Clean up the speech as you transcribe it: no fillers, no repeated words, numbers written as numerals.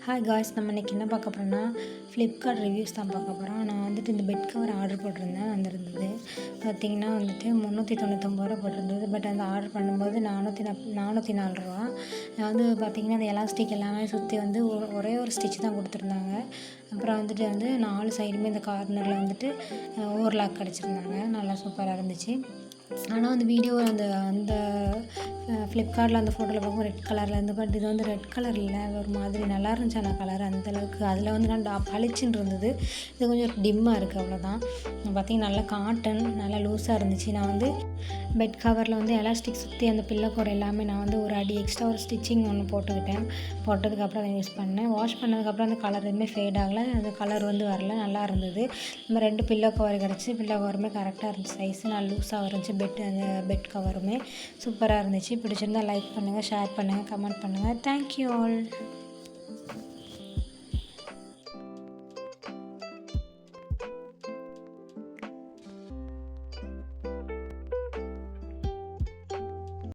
Hi guys, நம்ம இன்றைக்கி என்ன பார்க்க போகிறோம்னா ஃப்ளிப்கார்ட் ரிவ்யூஸ் தான் பார்க்க போகிறோம். நான் வந்துட்டு இந்த பெட் கவர் ஆர்டர் போட்டிருந்தேன். வந்திருந்தது பார்த்திங்கன்னா வந்துட்டு 399 ரூபா போட்டிருந்தது. பட் அந்த ஆர்டர் பண்ணும்போது 404 ரூபா. வந்து பார்த்திங்கன்னா அந்த எலாஸ்டிக் எல்லாமே சுற்றி வந்து ஒரே ஒரு ஸ்டிச் தான் கொடுத்துருந்தாங்க. அப்புறம் வந்துட்டு 4 சைடுமே இந்த கார்னரில் வந்துட்டு ஓவர்லாக் கிடச்சிருந்தாங்க. நல்லா சூப்பராக இருந்துச்சு. ஆனால் அந்த வீடியோ அந்த ஃப்ளிப்கார்ட்டில் அந்த ஃபோட்டோவில் பார்க்கும் ரெட் கலரில் இருந்து, பட் இது வந்து ரெட் கலர் இல்லை, ஒரு மாதிரி நல்லா இருந்துச்சு. ஆனால் கலர் அந்தளவுக்கு அதில் வந்து நல்லா பளிச்சுன்னு இருந்தது. இது கொஞ்சம் டிம்மாக இருக்குது, அவ்வளோதான். பார்த்திங்கன்னா நல்லா காட்டன், நல்லா லூஸாக இருந்துச்சு. நான் வந்து பெட் கவரில் வந்து எலாஸ்டிக் சுற்றி அந்த பில்லோ கவர் எல்லாமே நான் வந்து ஒரு அடி எக்ஸ்ட்ரா ஒரு ஸ்டிச்சிங் ஒன்று போட்டுக்கிட்டேன். போட்டதுக்கப்புறம் அதை யூஸ் பண்ணேன். வாஷ் பண்ணதுக்கப்புறம் அந்த கலர் எதுவுமே ஃபேட் ஆகலை, அந்த கலர் வந்து வரல, நல்லா இருந்தது. நம்ம 2 பில்லோ கவர் கிடச்சி. பில்லோ கவருமே கரெக்டாக இருந்துச்சு, சைஸு நல்லா லூஸாக இருந்துச்சு. அந்த பெட் கவருமே சூப்பராக இருந்துச்சு. பிடிச்சிருந்தால் லைக் பண்ணுங்கள், ஷேர் பண்ணுங்கள், கமெண்ட் பண்ணுங்கள். Thank you all.